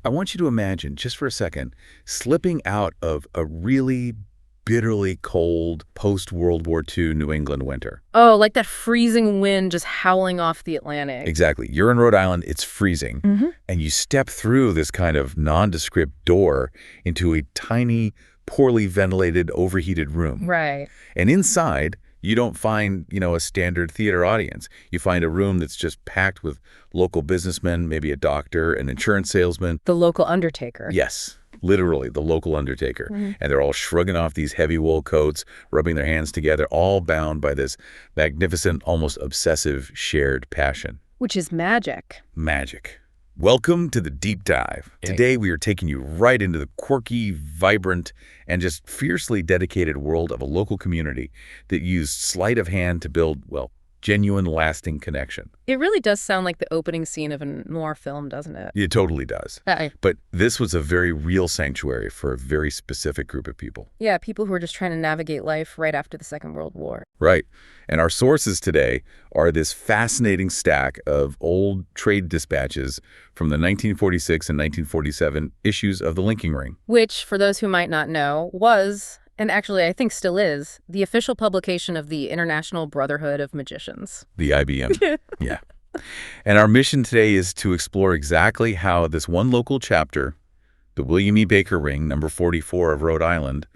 I want you to imagine, just for a second, slipping out of a really bitterly cold post-World War II New England winter. Oh, like that freezing wind just howling off the Atlantic. Exactly. You're in Rhode Island, it's freezing, and you step through this kind of nondescript door into a tiny, poorly ventilated, overheated room. Right. And inside, you don't find, a standard theater audience. You find a room that's just packed with local businessmen, maybe a doctor, an insurance salesman. The local undertaker. Yes, literally, the local undertaker. And they're all shrugging off these heavy wool coats, rubbing their hands together, all bound by this magnificent, almost obsessive shared passion. Which is magic. Magic. Welcome to the Deep Dive. Today, we are taking you right into the quirky, vibrant, and just fiercely dedicated world of a local community that used sleight of hand to build, well, genuine, lasting connection. It really does sound like the opening scene of a noir film, doesn't it? It totally does. But this was a very real sanctuary for a very specific group of people. Yeah, people who are just trying to navigate life right after the Second World War. Right. And our sources today are this fascinating stack of old trade dispatches from the 1946 and 1947 issues of the Linking Ring. Which, for those who might not know, was, and actually I think still is, the official publication of the International Brotherhood of Magicians. The IBM. Yeah. And our mission today is to explore exactly how this one local chapter, the William E. Baker Ring, number 44 of Rhode Island,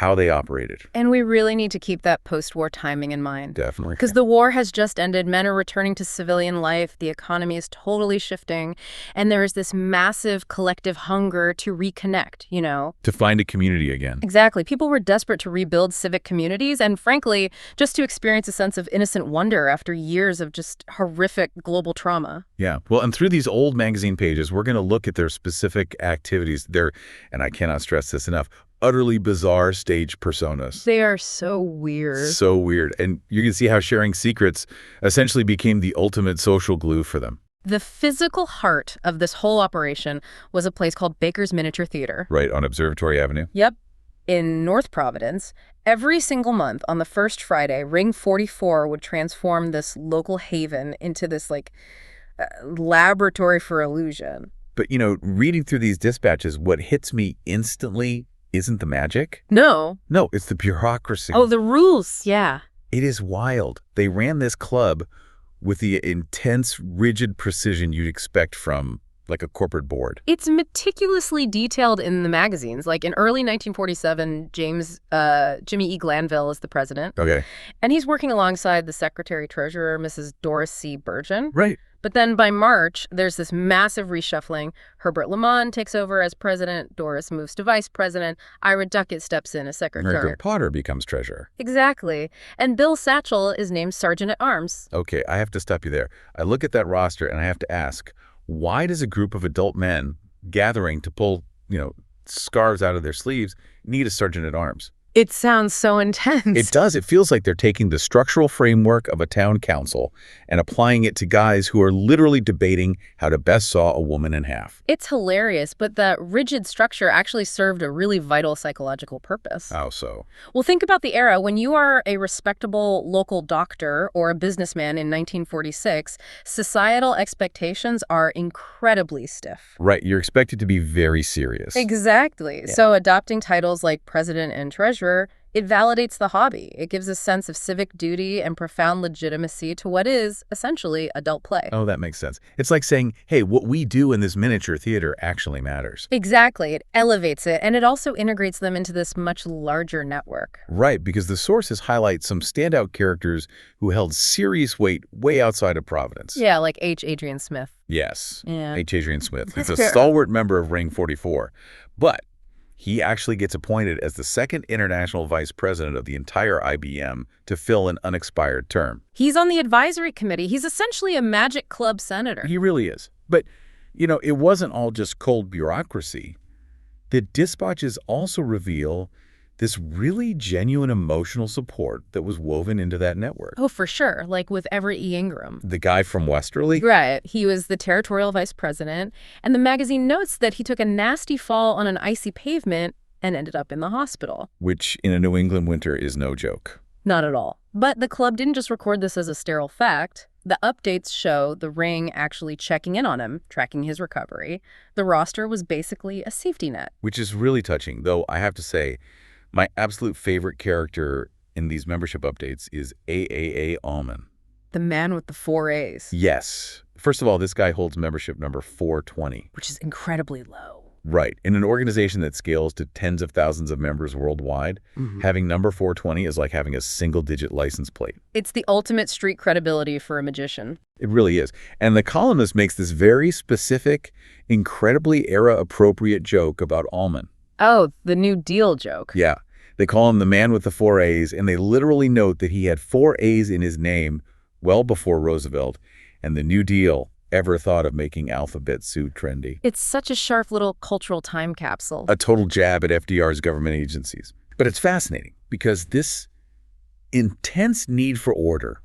how they operated. And we really need to keep that post-war timing in mind. Definitely. Because the war has just ended, men are returning to civilian life, the economy is totally shifting, and there is this massive collective hunger to reconnect, To find a community again. Exactly. People were desperate to rebuild civic communities and, frankly, just to experience a sense of innocent wonder after years of just horrific global trauma. Yeah. Well, and through these old magazine pages, we're going to look at their specific activities. And I cannot stress this enough, utterly bizarre stage personas. They are so weird. So weird. And you can see how sharing secrets essentially became the ultimate social glue for them. The physical heart of this whole operation was a place called Baker's Miniature Theater. Right, on Observatory Avenue. Yep. In North Providence, every single month on the first Friday, Ring 44 would transform this local haven into this, laboratory for illusion. But, reading through these dispatches, what hits me instantly isn't the magic. No. No, it's the bureaucracy. Oh, the rules, yeah. It is wild. They ran this club with the intense, rigid precision you'd expect from, a corporate board. It's meticulously detailed in the magazines. Like in early 1947, Jimmy E. Glanville is the president. Okay. And he's working alongside the secretary-treasurer, Mrs. Doris C. Burgeon. Right. But then by March, there's this massive reshuffling. Herbert Lamont takes over as president. Doris moves to vice president. Ira Duckett steps in as secretary. Miracle Potter becomes treasurer. Exactly. And Bill Satchel is named sergeant-at-arms. Okay, I have to stop you there. I look at that roster and I have to ask, why does a group of adult men gathering to pull, scarves out of their sleeves need a sergeant-at-arms? It sounds so intense. It does. It feels like they're taking the structural framework of a town council and applying it to guys who are literally debating how to best saw a woman in half. It's hilarious, but that rigid structure actually served a really vital psychological purpose. How so? Well, think about the era. When you are a respectable local doctor or a businessman in 1946, societal expectations are incredibly stiff. Right. You're expected to be very serious. Exactly. Yeah. So adopting titles like president and treasurer, it validates the hobby. It gives a sense of civic duty and profound legitimacy to what is, essentially, adult play. Oh, that makes sense. It's like saying, hey, what we do in this miniature theater actually matters. Exactly. It elevates it, and it also integrates them into this much larger network. Right, because the sources highlight some standout characters who held serious weight way outside of Providence. Yeah, like H. Adrian Smith. Yes, yeah. H. Adrian Smith. He's a stalwart member of Ring 44. But he actually gets appointed as the second international vice president of the entire IBM to fill an unexpired term. He's on the advisory committee. He's essentially a Magic Club senator. He really is. But, it wasn't all just cold bureaucracy. The dispatches also reveal this really genuine emotional support that was woven into that network. Oh, for sure. Like with Everett E. Ingram. The guy from Westerly? Right. He was the territorial vice president. And the magazine notes that he took a nasty fall on an icy pavement and ended up in the hospital. Which, in a New England winter, is no joke. Not at all. But the club didn't just record this as a sterile fact. The updates show the ring actually checking in on him, tracking his recovery. The roster was basically a safety net. Which is really touching, though I have to say, my absolute favorite character in these membership updates is AAA Allman. The man with the 4 A's. Yes. First of all, this guy holds membership number 420. Which is incredibly low. Right. In an organization that scales to tens of thousands of members worldwide, having number 420 is like having a single-digit license plate. It's the ultimate street credibility for a magician. It really is. And the columnist makes this very specific, incredibly era-appropriate joke about Allman. Oh, the New Deal joke. Yeah. They call him the man with the 4 A's, and they literally note that he had 4 A's in his name well before Roosevelt and the New Deal ever thought of making alphabet soup trendy. It's such a sharp little cultural time capsule. A total jab at FDR's government agencies. But it's fascinating because this intense need for order,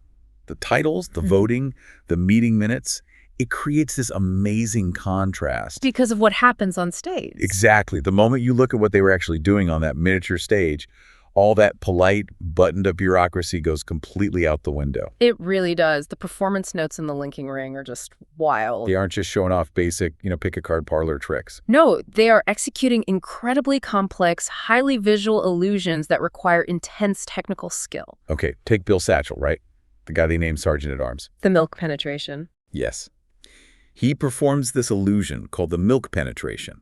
the titles, the voting, the meeting minutes, it creates this amazing contrast. Because of what happens on stage. Exactly. The moment you look at what they were actually doing on that miniature stage, all that polite, buttoned-up bureaucracy goes completely out the window. It really does. The performance notes in the linking ring are just wild. They aren't just showing off basic, pick-a-card parlor tricks. No, they are executing incredibly complex, highly visual illusions that require intense technical skill. Okay, take Bill Satchel, right? The guy they named Sergeant-at-Arms. The milk penetration. Yes. He performs this illusion called the milk penetration.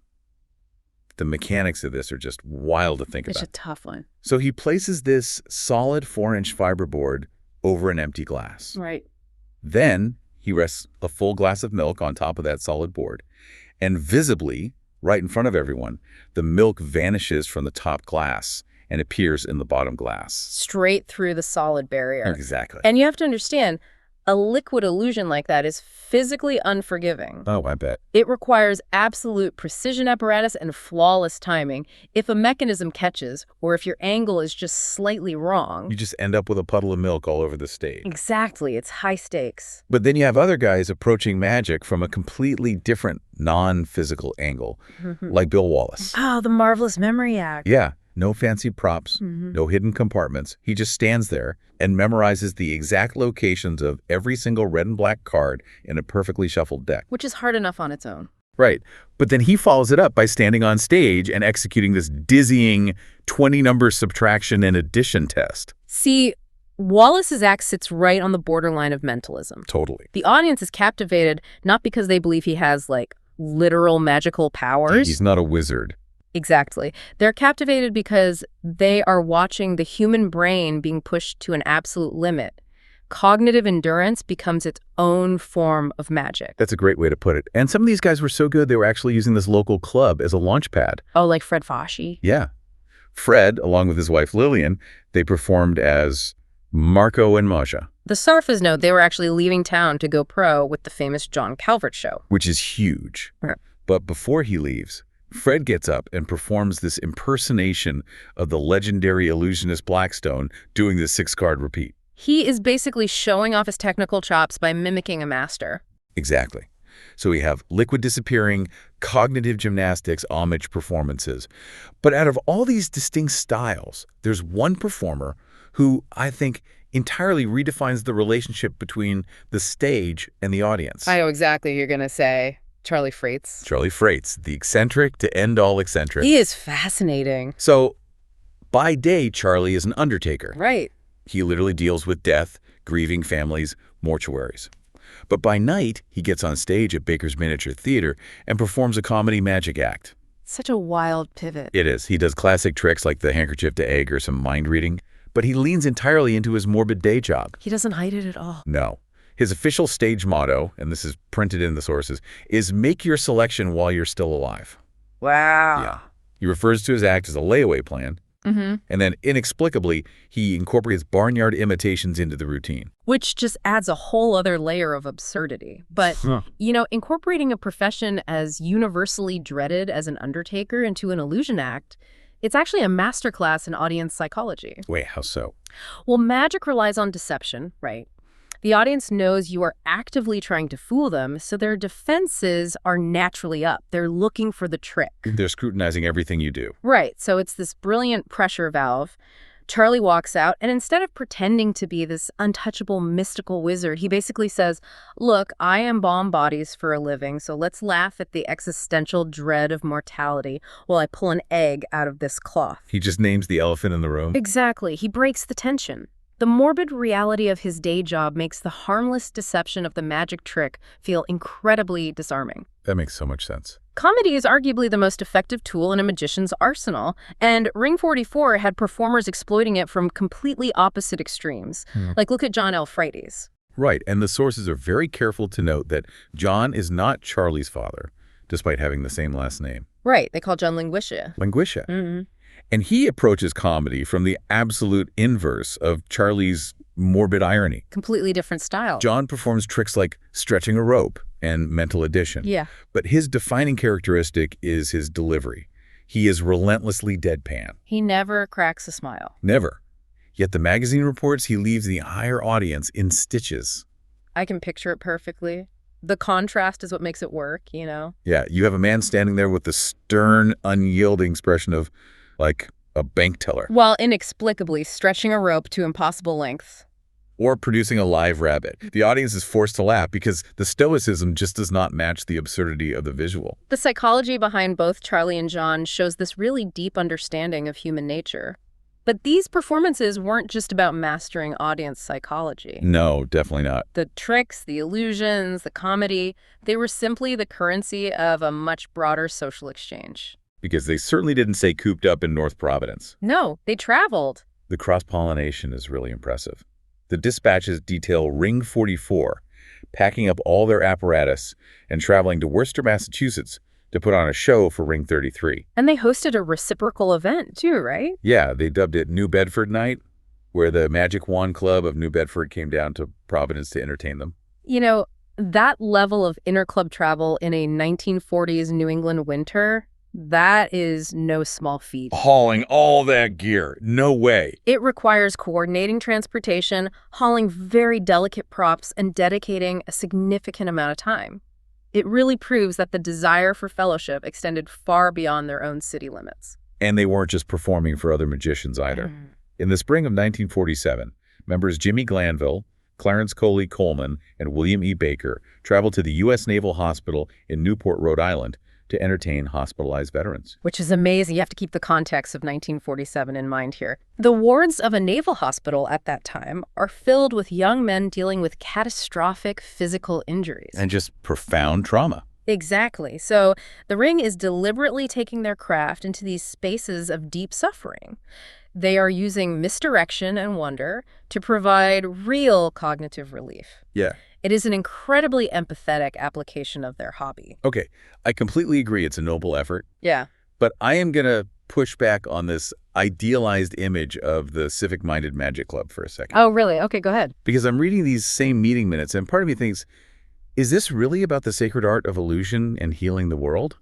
The mechanics of this are just wild to think about. It's a tough one. So he places this solid 4-inch fiberboard over an empty glass. Right. Then he rests a full glass of milk on top of that solid board. And visibly, right in front of everyone, the milk vanishes from the top glass and appears in the bottom glass. Straight through the solid barrier. Exactly. And you have to understand, a liquid illusion like that is physically unforgiving. Oh, I bet. It requires absolute precision apparatus and flawless timing. If a mechanism catches, or if your angle is just slightly wrong... You just end up with a puddle of milk all over the stage. Exactly. It's high stakes. But then you have other guys approaching magic from a completely different, non-physical angle, like Bill Wallace. Oh, the marvelous memory act. Yeah. No fancy props, no hidden compartments. He just stands there and memorizes the exact locations of every single red and black card in a perfectly shuffled deck. Which is hard enough on its own. Right. But then he follows it up by standing on stage and executing this dizzying 20-number subtraction and addition test. See, Wallace's act sits right on the borderline of mentalism. Totally. The audience is captivated not because they believe he has, literal magical powers. He's not a wizard. Exactly. They're captivated because they are watching the human brain being pushed to an absolute limit. Cognitive endurance becomes its own form of magic. That's a great way to put it. And some of these guys were so good, they were actually using this local club as a launch pad. Oh, like Fred Foshee? Yeah. Fred, along with his wife Lillian, they performed as Marco and Maja. The surface note, they were actually leaving town to go pro with the famous John Calvert show. Which is huge. Yeah. But before he leaves, Fred gets up and performs this impersonation of the legendary illusionist Blackstone doing the 6-card repeat. He is basically showing off his technical chops by mimicking a master. Exactly. So we have liquid disappearing, cognitive gymnastics, homage performances. But out of all these distinct styles, there's one performer who I think entirely redefines the relationship between the stage and the audience. I know exactly who you're going to say. Charlie Freites. Charlie Freites, the eccentric to end all eccentric. He is fascinating. So, by day, Charlie is an undertaker. Right. He literally deals with death, grieving families, mortuaries. But by night, he gets on stage at Baker's Miniature Theater and performs a comedy magic act. Such a wild pivot. It is. He does classic tricks like the handkerchief to egg or some mind reading, but he leans entirely into his morbid day job. He doesn't hide it at all. No. His official stage motto, and this is printed in the sources, is make your selection while you're still alive. Wow. Yeah. He refers to his act as a layaway plan, and then inexplicably, he incorporates barnyard imitations into the routine. Which just adds a whole other layer of absurdity. But, incorporating a profession as universally dreaded as an undertaker into an illusion act, it's actually a masterclass in audience psychology. Wait, how so? Well, magic relies on deception, right? The audience knows you are actively trying to fool them, so their defenses are naturally up. They're looking for the trick. They're scrutinizing everything you do. Right, so it's this brilliant pressure valve. Charlie walks out, and instead of pretending to be this untouchable mystical wizard, he basically says, look, I embalm bodies for a living, so let's laugh at the existential dread of mortality while I pull an egg out of this cloth. He just names the elephant in the room. Exactly. He breaks the tension. The morbid reality of his day job makes the harmless deception of the magic trick feel incredibly disarming. That makes so much sense. Comedy is arguably the most effective tool in a magician's arsenal, and Ring 44 had performers exploiting it from completely opposite extremes. Like, look at John L. Frides. Right, and the sources are very careful to note that John is not Charlie's father, despite having the same last name. Right, they call John Linguistia. Linguistia. Mm-hmm. And he approaches comedy from the absolute inverse of Charlie's morbid irony. Completely different style. John performs tricks like stretching a rope and mental addition. Yeah. But his defining characteristic is his delivery. He is relentlessly deadpan. He never cracks a smile. Never. Yet the magazine reports he leaves the entire audience in stitches. I can picture it perfectly. The contrast is what makes it work, you know? Yeah, you have a man standing there with the stern, unyielding expression of, like, a bank teller. While inexplicably stretching a rope to impossible lengths. Or producing a live rabbit. The audience is forced to laugh because the stoicism just does not match the absurdity of the visual. The psychology behind both Charlie and John shows this really deep understanding of human nature. But these performances weren't just about mastering audience psychology. No, definitely not. The tricks, the illusions, the comedy, they were simply the currency of a much broader social exchange. Because they certainly didn't stay cooped up in North Providence. No, they traveled. The cross-pollination is really impressive. The dispatches detail Ring 44, packing up all their apparatus and traveling to Worcester, Massachusetts to put on a show for Ring 33. And they hosted a reciprocal event too, right? Yeah, they dubbed it New Bedford Night, where the Magic Wand Club of New Bedford came down to Providence to entertain them. You know, that level of interclub travel in a 1940s New England winter, that is no small feat. Hauling all that gear. No way. It requires coordinating transportation, hauling very delicate props, and dedicating a significant amount of time. It really proves that the desire for fellowship extended far beyond their own city limits. And they weren't just performing for other magicians either. In the spring of 1947, members Jimmy Glanville, Clarence Coley Coleman, and William E. Baker traveled to the U.S. Naval Hospital in Newport, Rhode Island, to entertain hospitalized veterans. Which is amazing. You have to keep the context of 1947 in mind here. The wards of a naval hospital at that time are filled with young men dealing with catastrophic physical injuries. And just profound trauma. Exactly. So the Ring is deliberately taking their craft into these spaces of deep suffering. They are using misdirection and wonder to provide real cognitive relief. Yeah. It is an incredibly empathetic application of their hobby. Okay, I completely agree it's a noble effort. Yeah. But I am going to push back on this idealized image of the civic-minded magic club for a second. Oh, really? Okay, go ahead. Because I'm reading these same meeting minutes, and part of me thinks, is this really about the sacred art of illusion and healing the world?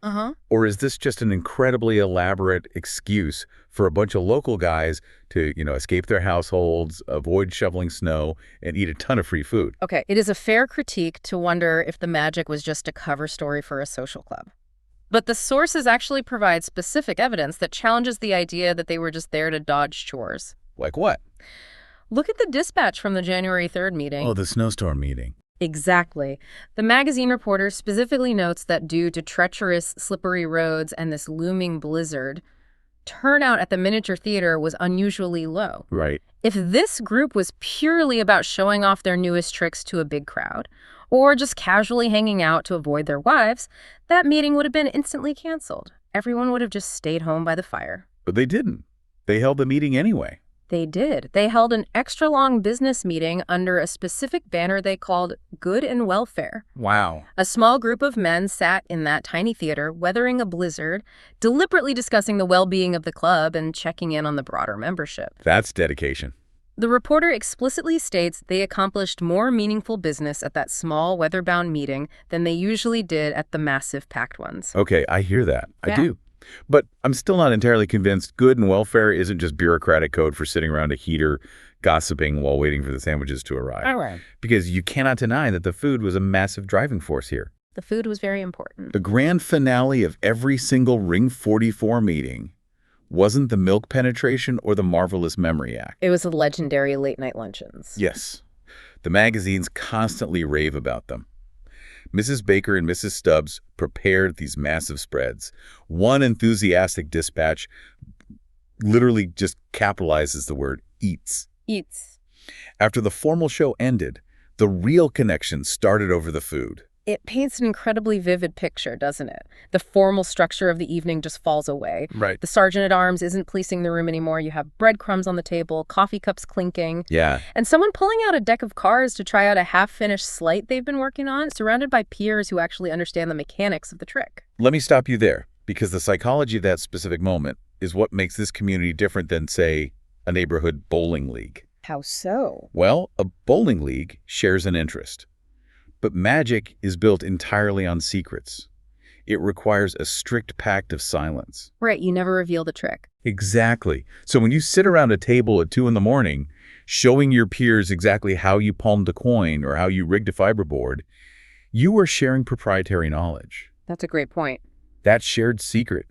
Or is this just an incredibly elaborate excuse for a bunch of local guys to, escape their households, avoid shoveling snow, and eat a ton of free food? Okay, it is a fair critique to wonder if the magic was just a cover story for a social club. But the sources actually provide specific evidence that challenges the idea that they were just there to dodge chores. Like what? Look at the dispatch from the January 3rd meeting. Oh, the snowstorm meeting. Exactly. The magazine reporter specifically notes that due to treacherous, slippery roads and this looming blizzard, turnout at the miniature theater was unusually low. Right. If this group was purely about showing off their newest tricks to a big crowd, or just casually hanging out to avoid their wives, that meeting would have been instantly canceled. Everyone would have just stayed home by the fire. But they didn't. They held the meeting anyway. They did. They held an extra-long business meeting under a specific banner they called Good and Welfare. Wow. A small group of men sat in that tiny theater, weathering a blizzard, deliberately discussing the well-being of the club and checking in on the broader membership. That's dedication. The reporter explicitly states they accomplished more meaningful business at that small, weather-bound meeting than they usually did at the massive packed ones. Okay, I hear that. Yeah. I do. But I'm still not entirely convinced good and welfare isn't just bureaucratic code for sitting around a heater gossiping while waiting for the sandwiches to arrive. All right. Because you cannot deny that the food was a massive driving force here. The food was very important. The grand finale of every single Ring 44 meeting Wasn't the milk penetration or the marvelous memory act? It was the legendary late-night luncheons. Yes. The magazines constantly rave about them. Mrs. Baker and Mrs. Stubbs prepared these massive spreads. One enthusiastic dispatch literally just capitalizes the word eats. Eats. After the formal show ended, the real connection started over the food. It paints an incredibly vivid picture, doesn't it? The formal structure of the evening just falls away. Right. The sergeant-at-arms isn't policing the room anymore. You have breadcrumbs on the table, coffee cups clinking. Yeah. And someone pulling out a deck of cards to try out a half-finished sleight they've been working on, surrounded by peers who actually understand the mechanics of the trick. Let me stop you there, because the psychology of that specific moment is what makes this community different than, say, a neighborhood bowling league. How so? Well, a bowling league shares an interest. But magic is built entirely on secrets. It requires a strict pact of silence. Right, you never reveal the trick. Exactly. So when you sit around a table at 2 in the morning, showing your peers exactly how you palmed a coin or how you rigged a fiberboard, you are sharing proprietary knowledge. That's a great point. That shared secret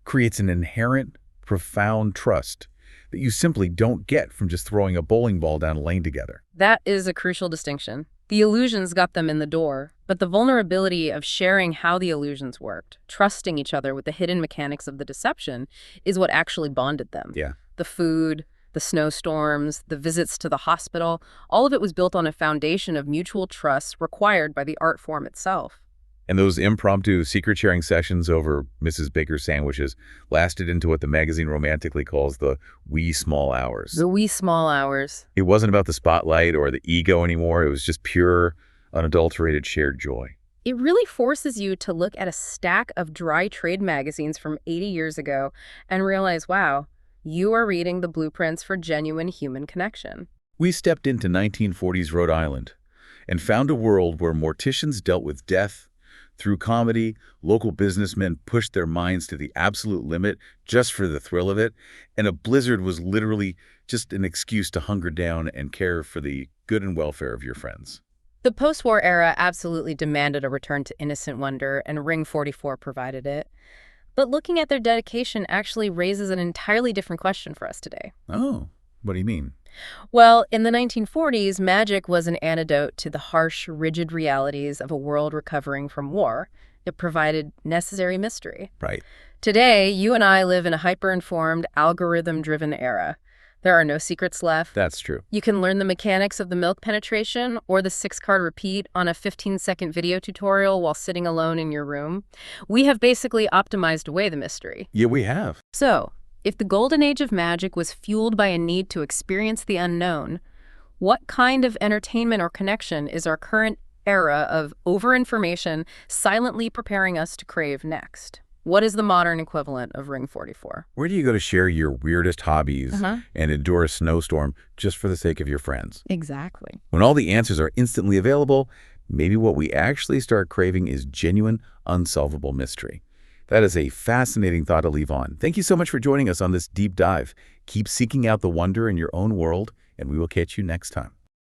creates an inherent, profound trust that you simply don't get from just throwing a bowling ball down a lane together. That is a crucial distinction. The illusions got them in the door, but the vulnerability of sharing how the illusions worked, trusting each other with the hidden mechanics of the deception, is what actually bonded them. Yeah. The food, the snowstorms, the visits to the hospital, all of it was built on a foundation of mutual trust required by the art form itself. And those impromptu secret-sharing sessions over Mrs. Baker's sandwiches lasted into what the magazine romantically calls the wee small hours. The wee small hours. It wasn't about the spotlight or the ego anymore. It was just pure, unadulterated shared joy. It really forces you to look at a stack of dry trade magazines from 80 years ago and realize, wow, you are reading the blueprints for genuine human connection. We stepped into 1940s Rhode Island and found a world where morticians dealt with death. Through comedy, local businessmen pushed their minds to the absolute limit just for the thrill of it, and a blizzard was literally just an excuse to hunker down and care for the good and welfare of your friends. The post-war era absolutely demanded a return to innocent wonder, and Ring 44 provided it. But looking at their dedication actually raises an entirely different question for us today. Oh, what do you mean? Well, in the 1940s, magic was an antidote to the harsh, rigid realities of a world recovering from war. It provided necessary mystery. Right. Today, you and I live in a hyper-informed, algorithm-driven era. There are no secrets left. That's true. You can learn the mechanics of the milk penetration or the 6-card repeat on a 15-second video tutorial while sitting alone in your room. We have basically optimized away the mystery. Yeah, we have. So, if the golden age of magic was fueled by a need to experience the unknown, what kind of entertainment or connection is our current era of over-information silently preparing us to crave next? What is the modern equivalent of Ring 44? Where do you go to share your weirdest hobbies and endure a snowstorm just for the sake of your friends? Exactly. When all the answers are instantly available, maybe what we actually start craving is genuine, unsolvable mystery. That is a fascinating thought to leave on. Thank you so much for joining us on this deep dive. Keep seeking out the wonder in your own world, and we will catch you next time.